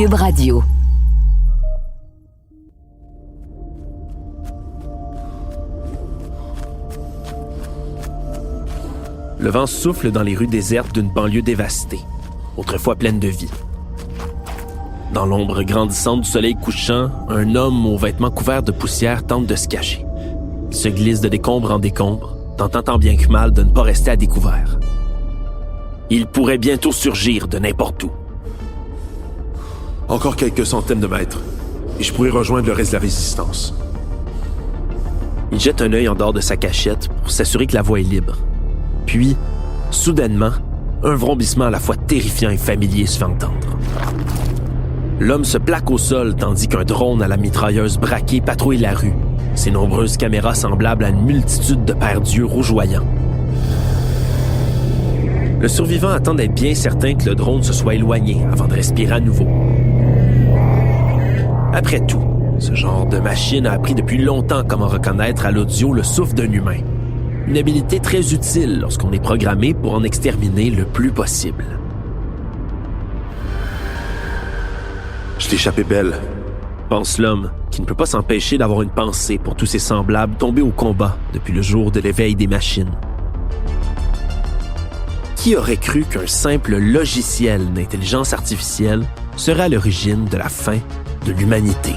Cube Radio. Le vent souffle dans les rues désertes d'une banlieue dévastée, autrefois pleine de vie. Dans l'ombre grandissante du soleil couchant, un homme aux vêtements couverts de poussière tente de se cacher. Il se glisse de décombre en décombre, tentant tant bien que mal de ne pas rester à découvert. Il pourrait bientôt surgir de n'importe où. Encore quelques centaines de mètres, et je pourrais rejoindre le reste de la résistance. Il jette un œil en dehors de sa cachette pour s'assurer que la voie est libre. Puis, soudainement, un vrombissement à la fois terrifiant et familier se fait entendre. L'homme se plaque au sol tandis qu'un drone à la mitrailleuse braquée patrouille la rue, ses nombreuses caméras semblables à une multitude de paires d'yeux rougeoyants. Le survivant attend d'être bien certain que le drone se soit éloigné avant de respirer à nouveau. Après tout, ce genre de machine a appris depuis longtemps comment reconnaître à l'audio le souffle d'un humain. Une habilité très utile lorsqu'on est programmé pour en exterminer le plus possible. Je t'ai échappé belle, pense l'homme, qui ne peut pas s'empêcher d'avoir une pensée pour tous ses semblables tombés au combat depuis le jour de l'éveil des machines. Qui aurait cru qu'un simple logiciel d'intelligence artificielle serait à l'origine de la fin de l'humanité?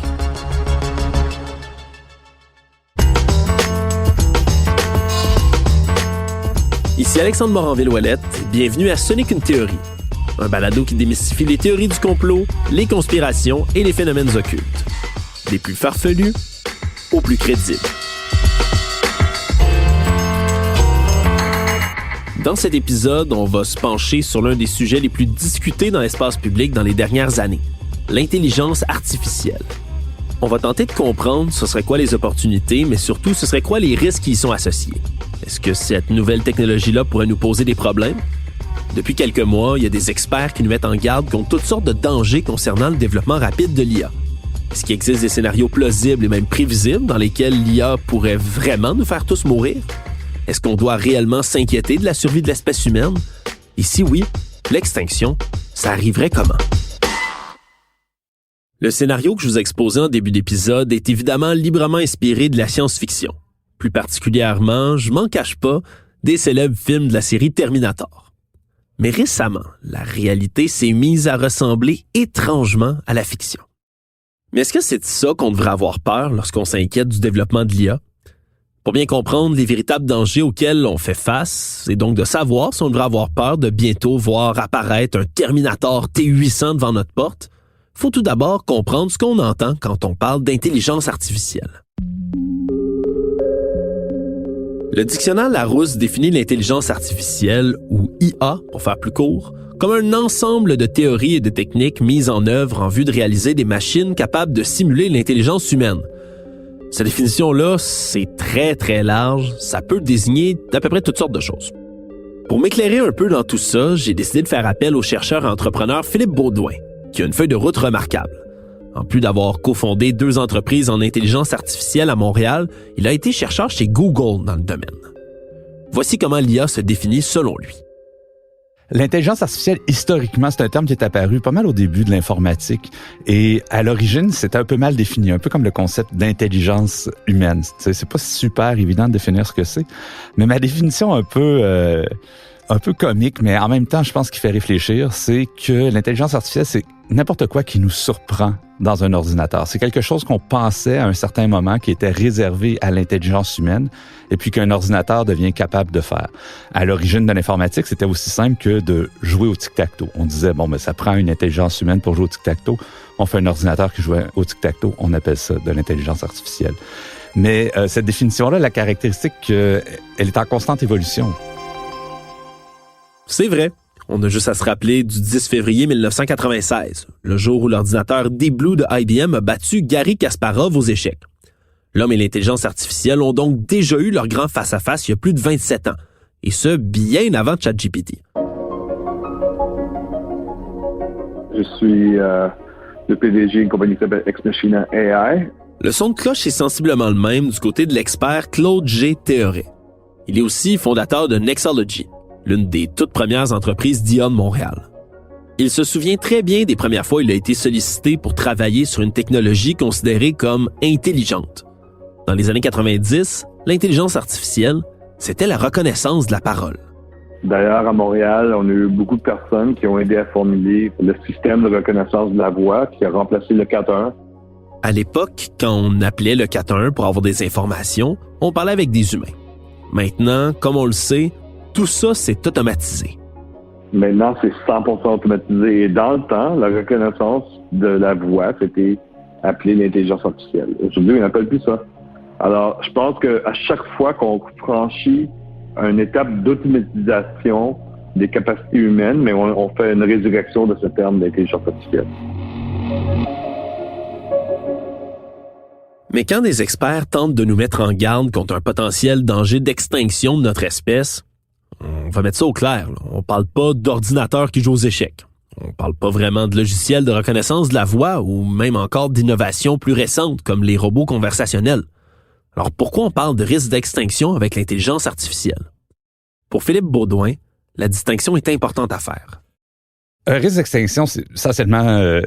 Ici Alexandre Moranville-Ouellette, bienvenue à Ce n'est qu'une théorie, un balado qui démystifie les théories du complot, les conspirations et les phénomènes occultes. Des plus farfelus aux plus crédibles. Dans cet épisode, on va se pencher sur l'un des sujets les plus discutés dans l'espace public dans les dernières années, l'intelligence artificielle. On va tenter de comprendre ce serait quoi les opportunités, mais surtout ce serait quoi les risques qui y sont associés. Est-ce que cette nouvelle technologie-là pourrait nous poser des problèmes? Depuis quelques mois, il y a des experts qui nous mettent en garde contre toutes sortes de dangers concernant le développement rapide de l'IA. Est-ce qu'il existe des scénarios plausibles et même prévisibles dans lesquels l'IA pourrait vraiment nous faire tous mourir? Est-ce qu'on doit réellement s'inquiéter de la survie de l'espèce humaine? Et si oui, l'extinction, ça arriverait comment? Le scénario que je vous ai exposé en début d'épisode est évidemment librement inspiré de la science-fiction. Plus particulièrement, je m'en cache pas, des célèbres films de la série Terminator. Mais récemment, la réalité s'est mise à ressembler étrangement à la fiction. Mais est-ce que c'est de ça qu'on devrait avoir peur lorsqu'on s'inquiète du développement de l'IA? Pour bien comprendre les véritables dangers auxquels on fait face, c'est donc de savoir si on devrait avoir peur de bientôt voir apparaître un Terminator T800 devant notre porte, il faut tout d'abord comprendre ce qu'on entend quand on parle d'intelligence artificielle. Le dictionnaire Larousse définit l'intelligence artificielle, ou IA pour faire plus court, comme un ensemble de théories et de techniques mises en œuvre en vue de réaliser des machines capables de simuler l'intelligence humaine. Cette définition-là, c'est très très large, ça peut désigner d'à peu près toutes sortes de choses. Pour m'éclairer un peu dans tout ça, j'ai décidé de faire appel au chercheur et entrepreneur Philippe Baudouin, qui a une feuille de route remarquable. En plus d'avoir cofondé 2 entreprises en intelligence artificielle à Montréal, il a été chercheur chez Google dans le domaine. Voici comment l'IA se définit selon lui. L'intelligence artificielle, historiquement, c'est un terme qui est apparu pas mal au début de l'informatique. Et à l'origine, c'était un peu mal défini, un peu comme le concept d'intelligence humaine. C'est pas super évident de définir ce que c'est. Mais ma définition un peu comique, mais en même temps, je pense qu'il fait réfléchir, c'est que l'intelligence artificielle, c'est n'importe quoi qui nous surprend dans un ordinateur. C'est quelque chose qu'on pensait à un certain moment qui était réservé à l'intelligence humaine et puis qu'un ordinateur devient capable de faire. À l'origine de l'informatique, c'était aussi simple que de jouer au tic-tac-toe. On disait, ça prend une intelligence humaine pour jouer au tic-tac-toe. On fait un ordinateur qui joue au tic-tac-toe. On appelle ça de l'intelligence artificielle. Mais cette définition-là, la caractéristique, elle est en constante évolution. C'est vrai. On a juste à se rappeler du 10 février 1996, le jour où l'ordinateur Deep Blue de IBM a battu Garry Kasparov aux échecs. L'homme et l'intelligence artificielle ont donc déjà eu leur grand face-à-face il y a plus de 27 ans, et ce, bien avant ChatGPT. Je suis le PDG d'une compagnie qui s'appelle Ex Machina AI. Le son de cloche est sensiblement le même du côté de l'expert Claude G. Théoret. Il est aussi fondateur de Nexology, l'une des toutes premières entreprises d'IA de Montréal. Il se souvient très bien des premières fois où il a été sollicité pour travailler sur une technologie considérée comme intelligente. Dans les années 90, l'intelligence artificielle, c'était la reconnaissance de la parole. D'ailleurs, à Montréal, on a eu beaucoup de personnes qui ont aidé à formuler le système de reconnaissance de la voix qui a remplacé le 4-1. À l'époque, quand on appelait le 411 pour avoir des informations, on parlait avec des humains. Maintenant, comme on le sait, tout ça s'est automatisé. Maintenant, c'est 100% automatisé. Et dans le temps, la reconnaissance de la voix, c'était appelé l'intelligence artificielle. Aujourd'hui, on n'appelle plus ça. Alors, je pense qu'à chaque fois qu'on franchit une étape d'automatisation des capacités humaines, mais on fait une résurrection de ce terme d'intelligence artificielle. Mais quand des experts tentent de nous mettre en garde contre un potentiel danger d'extinction de notre espèce, on va mettre ça au clair. On parle pas d'ordinateurs qui jouent aux échecs. On parle pas vraiment de logiciels de reconnaissance de la voix ou même encore d'innovations plus récentes comme les robots conversationnels. Alors pourquoi on parle de risque d'extinction avec l'intelligence artificielle? Pour Philippe Baudouin, la distinction est importante à faire. Un risque d'extinction, c'est essentiellement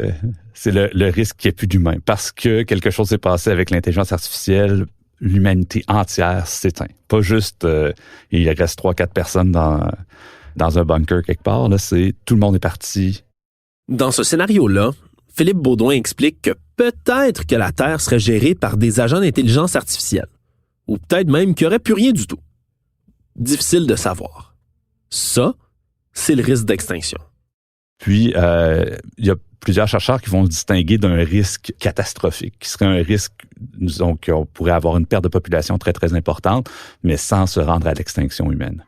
c'est le risque qu'il n'y ait plus d'humains. Parce que quelque chose s'est passé avec l'intelligence artificielle, l'humanité entière s'éteint. Pas juste il reste 3-4 personnes dans un bunker quelque part. Là, c'est tout le monde est parti. Dans ce scénario-là, Philippe Baudouin explique que peut-être que la Terre serait gérée par des agents d'intelligence artificielle. Ou peut-être même qu'il n'y aurait plus rien du tout. Difficile de savoir. Ça, c'est le risque d'extinction. Puis, il y a plusieurs chercheurs qui vont le distinguer d'un risque catastrophique, qui serait un risque, disons, qu'on pourrait avoir une perte de population très, très importante, mais sans se rendre à l'extinction humaine.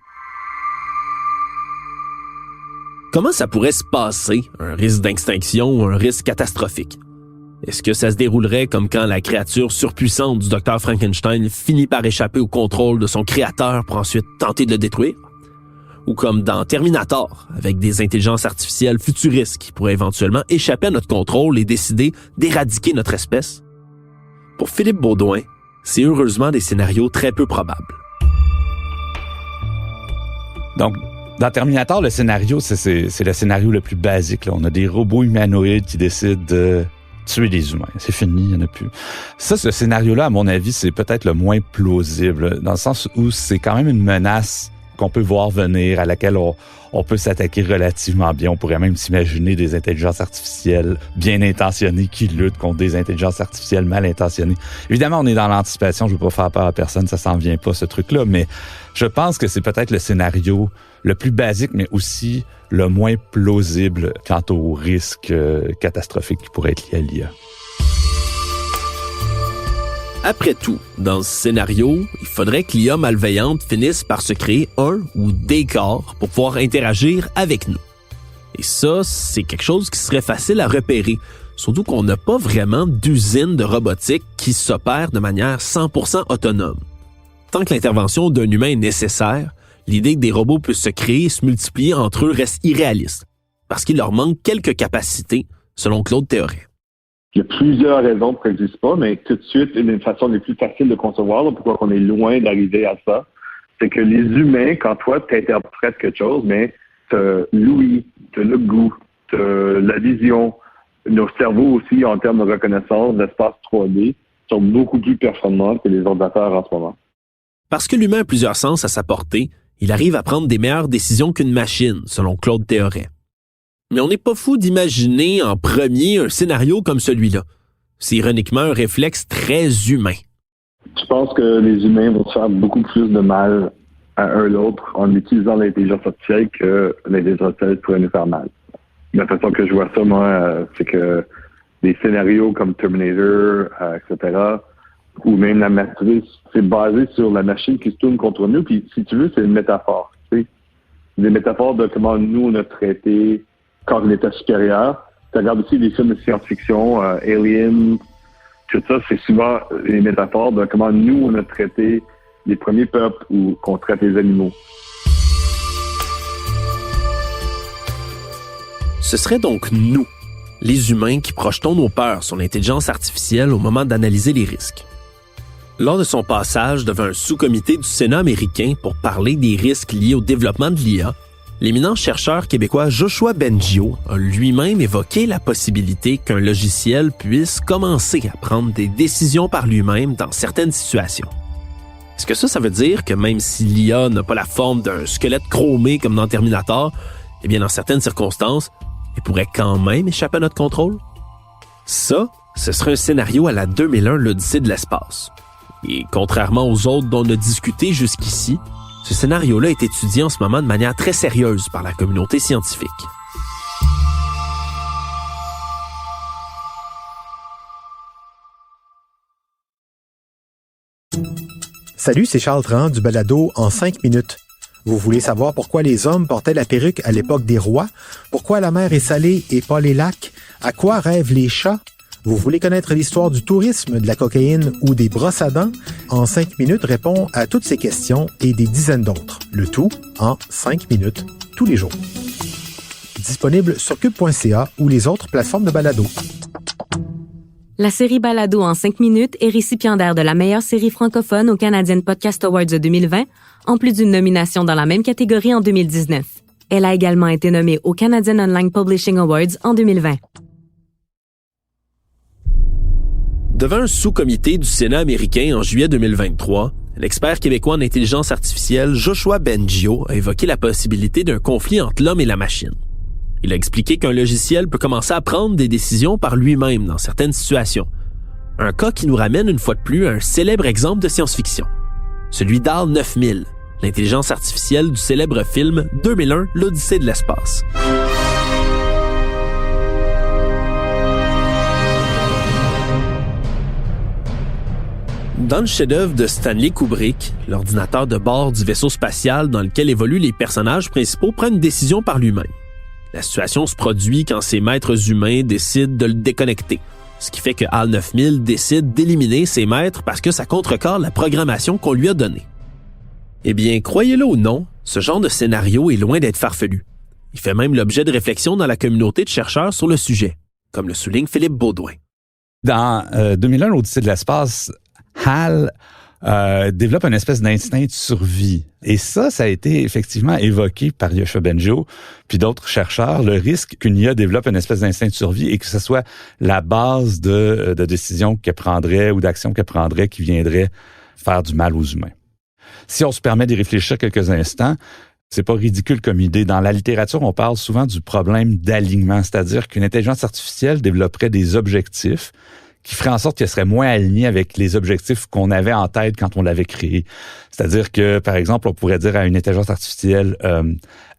Comment ça pourrait se passer, un risque d'extinction ou un risque catastrophique? Est-ce que ça se déroulerait comme quand la créature surpuissante du Dr Frankenstein finit par échapper au contrôle de son créateur pour ensuite tenter de le détruire? Ou comme dans Terminator, avec des intelligences artificielles futuristes qui pourraient éventuellement échapper à notre contrôle et décider d'éradiquer notre espèce? Pour Philippe Baudouin, c'est heureusement des scénarios très peu probables. Donc, dans Terminator, le scénario, c'est le scénario le plus basique. Là. On a des robots humanoïdes qui décident de tuer des humains. C'est fini, il n'y en a plus. Ça, ce scénario-là, à mon avis, c'est peut-être le moins plausible, dans le sens où c'est quand même une menace qu'on peut voir venir, à laquelle on peut s'attaquer relativement bien. On pourrait même s'imaginer des intelligences artificielles bien intentionnées qui luttent contre des intelligences artificielles mal intentionnées. Évidemment, on est dans l'anticipation, je ne veux pas faire peur à personne, ça s'en vient pas, ce truc-là, mais je pense que c'est peut-être le scénario le plus basique, mais aussi le moins plausible quant au risque catastrophique qui pourrait être lié à l'IA. Après tout, dans ce scénario, il faudrait que l'IA malveillante finisse par se créer un ou des corps pour pouvoir interagir avec nous. Et ça, c'est quelque chose qui serait facile à repérer, surtout qu'on n'a pas vraiment d'usine de robotique qui s'opère de manière 100% autonome. Tant que l'intervention d'un humain est nécessaire, l'idée que des robots puissent se créer et se multiplier entre eux reste irréaliste, parce qu'il leur manque quelques capacités, selon Claude Théoret. Il y a plusieurs raisons pour que ça n'existe pas, mais tout de suite, une des façons les plus faciles de concevoir, là, pourquoi on est loin d'arriver à ça, c'est que les humains, quand toi, tu interprètes quelque chose, mais tu as l'ouïe, tu as le goût, tu as la vision, nos cerveaux aussi, en termes de reconnaissance, d'espace 3D, sont beaucoup plus performants que les ordinateurs en ce moment. Parce que l'humain a plusieurs sens à sa portée, il arrive à prendre des meilleures décisions qu'une machine, selon Claude Théoret. Mais on n'est pas fou d'imaginer en premier un scénario comme celui-là. C'est ironiquement un réflexe très humain. Je pense que les humains vont se faire beaucoup plus de mal à un l'autre en utilisant l'intelligence artificielle que l'intelligence artificielle pourrait nous faire mal. La façon que je vois ça, moi, c'est que des scénarios comme Terminator, etc., ou même la Matrice, c'est basé sur la machine qui se tourne contre nous. Puis, si tu veux, c'est une métaphore. Tu sais? Des métaphores de comment nous, on a traité quand on était supérieur. Tu regardes aussi des films de science-fiction, Alien, tout ça, c'est souvent des métaphores de comment nous, on a traité les premiers peuples ou qu'on traite les animaux. Ce serait donc nous, les humains, qui projetons nos peurs sur l'intelligence artificielle au moment d'analyser les risques. Lors de son passage devant un sous-comité du Sénat américain pour parler des risques liés au développement de l'IA, L'éminent chercheur québécois Joshua Bengio a lui-même évoqué la possibilité qu'un logiciel puisse commencer à prendre des décisions par lui-même dans certaines situations. Est-ce que ça veut dire que même si l'IA n'a pas la forme d'un squelette chromé comme dans Terminator, eh bien dans certaines circonstances, elle pourrait quand même échapper à notre contrôle? Ça, ce serait un scénario à la 2001, l'Odyssée de l'espace. Et contrairement aux autres dont on a discuté jusqu'ici, ce scénario-là est étudié en ce moment de manière très sérieuse par la communauté scientifique. Salut, c'est Charles Tran du balado En 5 minutes. Vous voulez savoir pourquoi les hommes portaient la perruque à l'époque des rois? Pourquoi la mer est salée et pas les lacs? À quoi rêvent les chats? Vous voulez connaître l'histoire du tourisme, de la cocaïne ou des brosses à dents? En 5 minutes répond à toutes ces questions et des dizaines d'autres. Le tout en 5 minutes, tous les jours. Disponible sur cube.ca ou les autres plateformes de balado. La série Balado en 5 minutes est récipiendaire de la meilleure série francophone au Canadian Podcast Awards de 2020, en plus d'une nomination dans la même catégorie en 2019. Elle a également été nommée au Canadian Online Publishing Awards en 2020. Devant un sous-comité du Sénat américain en juillet 2023, l'expert québécois en intelligence artificielle Joshua Bengio a évoqué la possibilité d'un conflit entre l'homme et la machine. Il a expliqué qu'un logiciel peut commencer à prendre des décisions par lui-même dans certaines situations. Un cas qui nous ramène une fois de plus à un célèbre exemple de science-fiction. Celui d'HAL 9000, l'intelligence artificielle du célèbre film 2001, l'Odyssée de l'espace. Dans le chef-d'œuvre de Stanley Kubrick, l'ordinateur de bord du vaisseau spatial dans lequel évoluent les personnages principaux prend une décision par lui-même. La situation se produit quand ses maîtres humains décident de le déconnecter, ce qui fait que HAL 9000 décide d'éliminer ses maîtres parce que ça contrecarre la programmation qu'on lui a donnée. Eh bien, croyez-le ou non, ce genre de scénario est loin d'être farfelu. Il fait même l'objet de réflexions dans la communauté de chercheurs sur le sujet, comme le souligne Philippe Baudouin. Dans 2001, l'Odyssée de l'espace, HAL développe une espèce d'instinct de survie. Et ça a été effectivement évoqué par Joshua Bengio puis d'autres chercheurs, le risque qu'une IA développe une espèce d'instinct de survie et que ce soit la base de décisions qu'elle prendrait ou d'actions qu'elle prendrait qui viendraient faire du mal aux humains. Si on se permet d'y réfléchir quelques instants, c'est pas ridicule comme idée. Dans la littérature, on parle souvent du problème d'alignement, c'est-à-dire qu'une intelligence artificielle développerait des objectifs qui ferait en sorte qu'elle serait moins alignée avec les objectifs qu'on avait en tête quand on l'avait créée. C'est-à-dire que, par exemple, on pourrait dire à une intelligence artificielle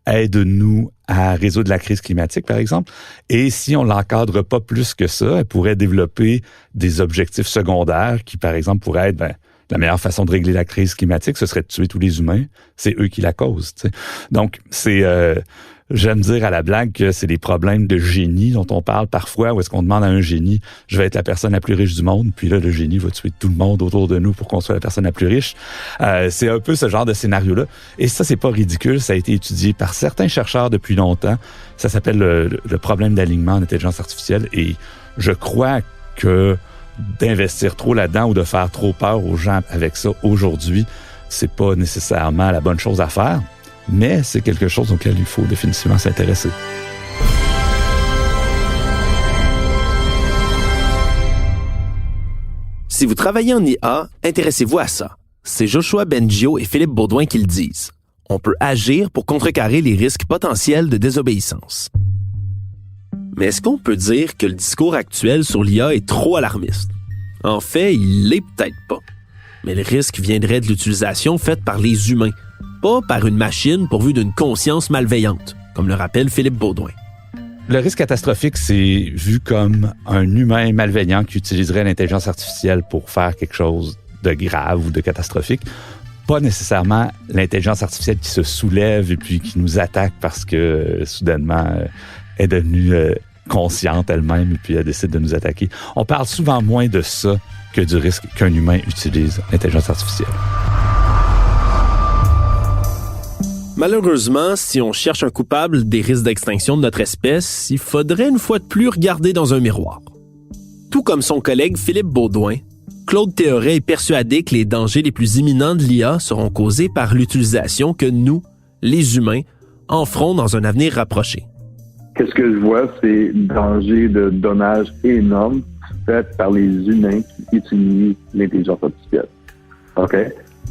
aide-nous à résoudre la crise climatique, par exemple. Et si on l'encadre pas plus que ça, elle pourrait développer des objectifs secondaires qui, par exemple, pourraient être la meilleure façon de régler la crise climatique, ce serait de tuer tous les humains. C'est eux qui la causent. T'sais. Donc, c'est... J'aime dire à la blague que c'est des problèmes de génie dont on parle parfois, où est-ce qu'on demande à un génie, je vais être la personne la plus riche du monde, puis là, le génie va tuer tout le monde autour de nous pour qu'on soit la personne la plus riche. C'est un peu ce genre de scénario-là. Et ça, c'est pas ridicule, ça a été étudié par certains chercheurs depuis longtemps. Ça s'appelle le problème d'alignement en intelligence artificielle, et je crois que d'investir trop là-dedans ou de faire trop peur aux gens avec ça aujourd'hui, c'est pas nécessairement la bonne chose à faire. Mais c'est quelque chose auquel il faut définitivement s'intéresser. Si vous travaillez en IA, intéressez-vous à ça. C'est Joshua Bengio et Philippe Baudouin qui le disent. On peut agir pour contrecarrer les risques potentiels de désobéissance. Mais est-ce qu'on peut dire que le discours actuel sur l'IA est trop alarmiste? En fait, il l'est peut-être pas. Mais le risque viendrait de l'utilisation faite par les humains, pas par une machine pourvue d'une conscience malveillante, comme le rappelle Philippe Baudouin. Le risque catastrophique, c'est vu comme un humain malveillant qui utiliserait l'intelligence artificielle pour faire quelque chose de grave ou de catastrophique. Pas nécessairement l'intelligence artificielle qui se soulève et puis qui nous attaque parce que soudainement est devenue consciente elle-même et puis elle décide de nous attaquer. On parle souvent moins de ça que du risque qu'un humain utilise l'intelligence artificielle. Malheureusement, si on cherche un coupable des risques d'extinction de notre espèce, il faudrait une fois de plus regarder dans un miroir. Tout comme son collègue Philippe Baudouin, Claude Théoret est persuadé que les dangers les plus imminents de l'IA seront causés par l'utilisation que nous, les humains, en front dans un avenir rapproché. Qu'est-ce que je vois, c'est danger de dommages énormes faits par les humains qui utilisent l'intelligence artificielle. OK?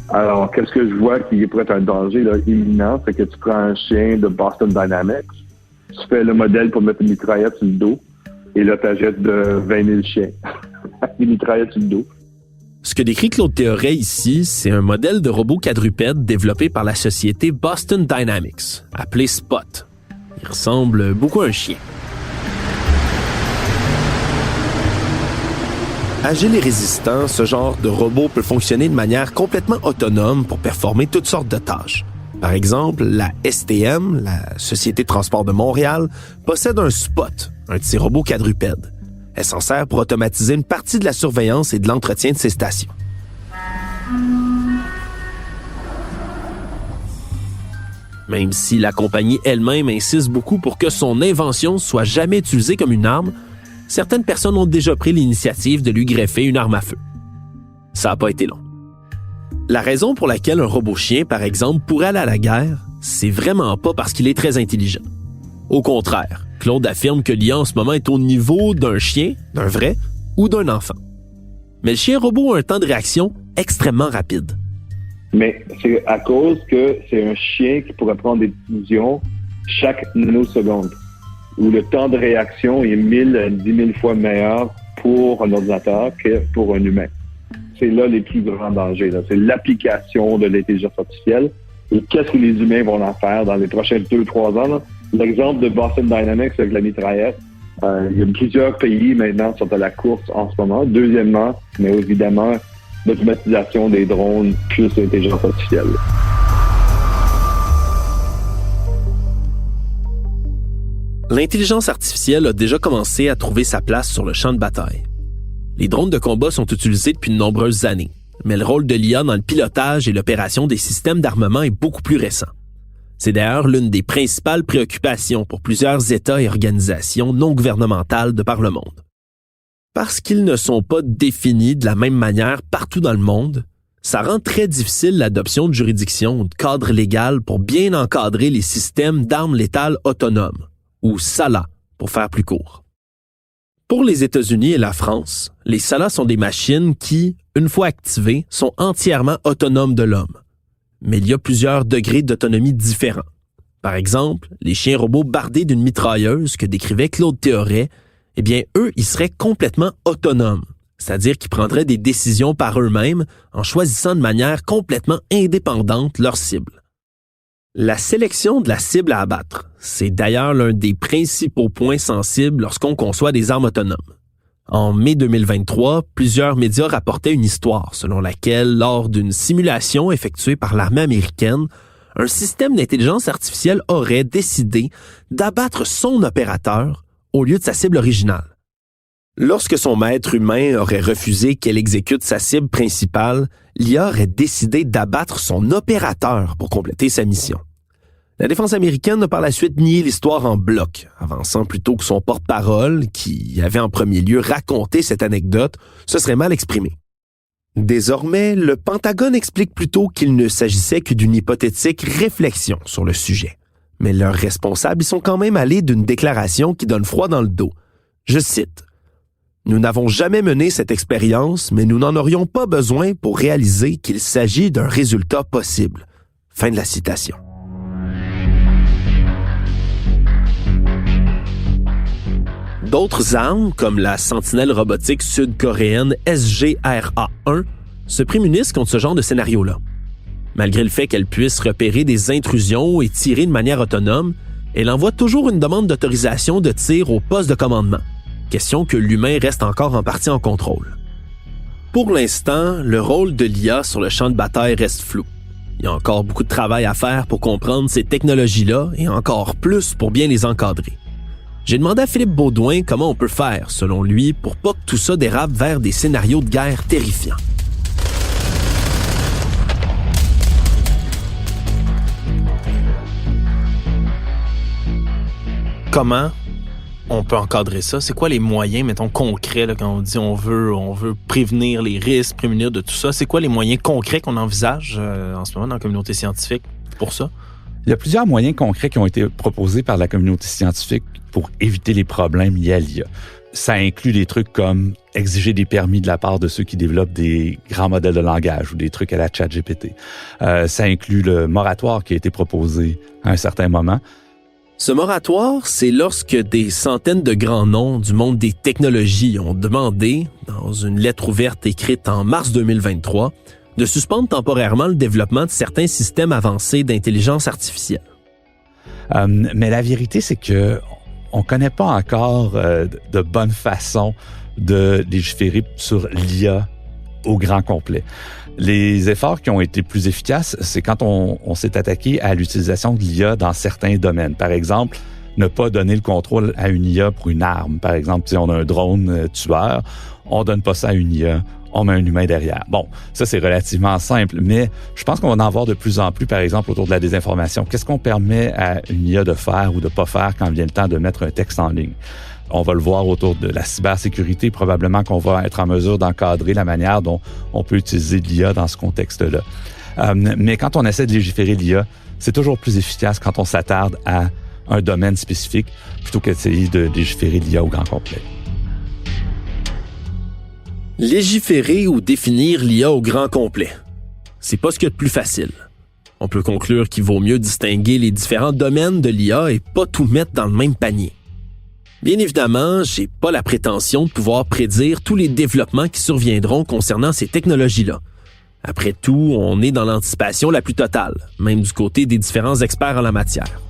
Alors, qu'est-ce que je vois qui pourrait être un danger là, imminent, c'est que tu prends un chien de Boston Dynamics, tu fais le modèle pour mettre une mitraillette sur le dos, et là, tu achètes de 20 000 chiens. Une mitraillette sur le dos. Ce que décrit Claude Théoret ici, c'est un modèle de robot quadrupède développé par la société Boston Dynamics, appelé Spot. Il ressemble beaucoup à un chien. Agile et résistant, ce genre de robot peut fonctionner de manière complètement autonome pour performer toutes sortes de tâches. Par exemple, la STM, la Société de transport de Montréal, possède un Spot, un petit robot quadrupède. Elle s'en sert pour automatiser une partie de la surveillance et de l'entretien de ses stations. Même si la compagnie elle-même insiste beaucoup pour que son invention soit jamais utilisée comme une arme, certaines personnes ont déjà pris l'initiative de lui greffer une arme à feu. Ça n'a pas été long. La raison pour laquelle un robot chien, par exemple, pourrait aller à la guerre, c'est vraiment pas parce qu'il est très intelligent. Au contraire, Claude affirme que l'IA en ce moment est au niveau d'un chien, d'un vrai, ou d'un enfant. Mais le chien robot a un temps de réaction extrêmement rapide. Mais c'est à cause que c'est un chien qui pourrait prendre des décisions chaque nanoseconde, où le temps de réaction est 1000 à 10 000 fois meilleur pour un ordinateur que pour un humain. C'est là les plus grands dangers. Là. C'est l'application de l'intelligence artificielle et qu'est-ce que les humains vont en faire dans les prochains 2-3 ans. Là. L'exemple de Boston Dynamics avec la mitraillette, il y a plusieurs pays maintenant qui sont à la course en ce moment. Deuxièmement, mais évidemment, l'automatisation des drones plus l'intelligence artificielle. L'intelligence artificielle a déjà commencé à trouver sa place sur le champ de bataille. Les drones de combat sont utilisés depuis de nombreuses années, mais le rôle de l'IA dans le pilotage et l'opération des systèmes d'armement est beaucoup plus récent. C'est d'ailleurs l'une des principales préoccupations pour plusieurs États et organisations non gouvernementales de par le monde. Parce qu'ils ne sont pas définis de la même manière partout dans le monde, ça rend très difficile l'adoption de juridictions ou de cadres légaux pour bien encadrer les systèmes d'armes létales autonomes, ou SALA, pour faire plus court. Pour les États-Unis et la France, les SALA sont des machines qui, une fois activées, sont entièrement autonomes de l'homme. Mais il y a plusieurs degrés d'autonomie différents. Par exemple, les chiens robots bardés d'une mitrailleuse que décrivait Claude Théoret, eh bien, eux, ils seraient complètement autonomes, c'est-à-dire qu'ils prendraient des décisions par eux-mêmes en choisissant de manière complètement indépendante leur cible. La sélection de la cible à abattre, c'est d'ailleurs l'un des principaux points sensibles lorsqu'on conçoit des armes autonomes. En mai 2023, plusieurs médias rapportaient une histoire selon laquelle, lors d'une simulation effectuée par l'armée américaine, un système d'intelligence artificielle aurait décidé d'abattre son opérateur au lieu de sa cible originale. Lorsque son maître humain aurait refusé qu'elle exécute sa cible principale, l'IA aurait décidé d'abattre son opérateur pour compléter sa mission. La défense américaine a par la suite nié l'histoire en bloc, avançant plutôt que son porte-parole, qui avait en premier lieu raconté cette anecdote, se serait mal exprimé. Désormais, le Pentagone explique plutôt qu'il ne s'agissait que d'une hypothétique réflexion sur le sujet. Mais leurs responsables y sont quand même allés d'une déclaration qui donne froid dans le dos. Je cite. « Nous n'avons jamais mené cette expérience, mais nous n'en aurions pas besoin pour réaliser qu'il s'agit d'un résultat possible. » Fin de la citation. D'autres armes, comme la sentinelle robotique sud-coréenne SGRA-1, se prémunissent contre ce genre de scénario-là. Malgré le fait qu'elle puisse repérer des intrusions et tirer de manière autonome, elle envoie toujours une demande d'autorisation de tir au poste de commandement, question que l'humain reste encore en partie en contrôle. Pour l'instant, le rôle de l'IA sur le champ de bataille reste flou. Il y a encore beaucoup de travail à faire pour comprendre ces technologies-là et encore plus pour bien les encadrer. J'ai demandé à Philippe Baudouin comment on peut faire, selon lui, pour pas que tout ça dérape vers des scénarios de guerre terrifiants. Comment on peut encadrer ça? C'est quoi les moyens, mettons, concrets, là, quand on dit on veut prévenir les risques, prévenir de tout ça? C'est quoi les moyens concrets qu'on envisage en ce moment dans la communauté scientifique pour ça? Il y a plusieurs moyens concrets qui ont été proposés par la communauté scientifique pour éviter les problèmes liés à l'IA. Ça inclut des trucs comme exiger des permis de la part de ceux qui développent des grands modèles de langage ou des trucs à la ChatGPT. Ça inclut le moratoire qui a été proposé à un certain moment. Ce moratoire, c'est lorsque des centaines de grands noms du monde des technologies ont demandé, dans une lettre ouverte écrite en mars 2023, de suspendre temporairement le développement de certains systèmes avancés d'intelligence artificielle. Mais la vérité, c'est que on connaît pas encore de bonne façon de légiférer sur l'IA au grand complet. Les efforts qui ont été plus efficaces, c'est quand on s'est attaqué à l'utilisation de l'IA dans certains domaines. Par exemple, ne pas donner le contrôle à une IA pour une arme. Par exemple, si on a un drone tueur, on donne pas ça à une IA, on met un humain derrière. Bon, ça c'est relativement simple, mais je pense qu'on va en voir de plus en plus, par exemple, autour de la désinformation. Qu'est-ce qu'on permet à une IA de faire ou de pas faire quand vient le temps de mettre un texte en ligne? On va le voir autour de la cybersécurité, probablement qu'on va être en mesure d'encadrer la manière dont on peut utiliser l'IA dans ce contexte-là. Mais quand on essaie de légiférer l'IA, c'est toujours plus efficace quand on s'attarde à un domaine spécifique plutôt qu'd'essayer de légiférer l'IA au grand complet. Légiférer ou définir l'IA au grand complet, c'est pas ce qu'il y a de plus facile. On peut conclure qu'il vaut mieux distinguer les différents domaines de l'IA et pas tout mettre dans le même panier. Bien évidemment, j'ai pas la prétention de pouvoir prédire tous les développements qui surviendront concernant ces technologies-là. Après tout, on est dans l'anticipation la plus totale, même du côté des différents experts en la matière.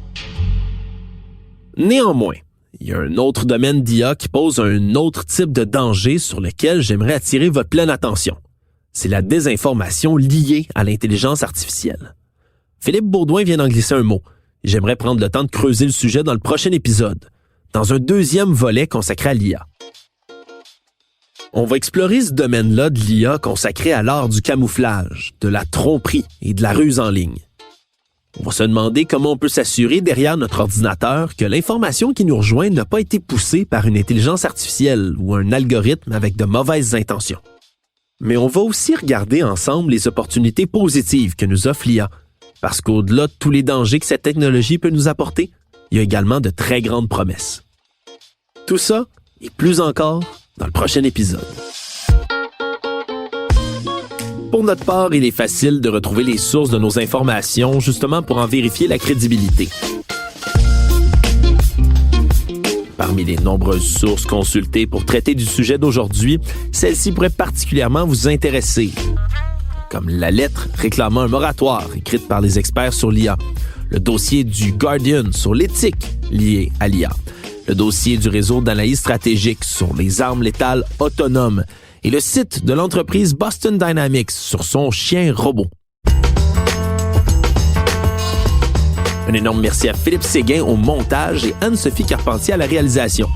Néanmoins, il y a un autre domaine d'IA qui pose un autre type de danger sur lequel j'aimerais attirer votre pleine attention. C'est la désinformation liée à l'intelligence artificielle. Philippe Baudouin vient d'en glisser un mot. J'aimerais prendre le temps de creuser le sujet dans le prochain épisode, dans un deuxième volet consacré à l'IA. On va explorer ce domaine-là de l'IA consacré à l'art du camouflage, de la tromperie et de la ruse en ligne. On va se demander comment on peut s'assurer derrière notre ordinateur que l'information qui nous rejoint n'a pas été poussée par une intelligence artificielle ou un algorithme avec de mauvaises intentions. Mais on va aussi regarder ensemble les opportunités positives que nous offre l'IA, parce qu'au-delà de tous les dangers que cette technologie peut nous apporter, il y a également de très grandes promesses. Tout ça et plus encore dans le prochain épisode. Pour notre part, il est facile de retrouver les sources de nos informations justement pour en vérifier la crédibilité. Parmi les nombreuses sources consultées pour traiter du sujet d'aujourd'hui, celle-ci pourrait particulièrement vous intéresser, comme la lettre réclamant un moratoire écrite par les experts sur l'IA, le dossier du Guardian sur l'éthique liée à l'IA, le dossier du réseau d'analyse stratégique sur les armes létales autonomes et le site de l'entreprise Boston Dynamics sur son chien robot. Un énorme merci à Philippe Séguin au montage et Anne-Sophie Carpentier à la réalisation.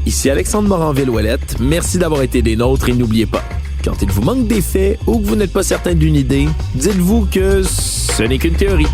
Ici Alexandre Moranville-Ouellette, merci d'avoir été des nôtres et n'oubliez pas, quand il vous manque des faits ou que vous n'êtes pas certain d'une idée, dites-vous que ce n'est qu'une théorie.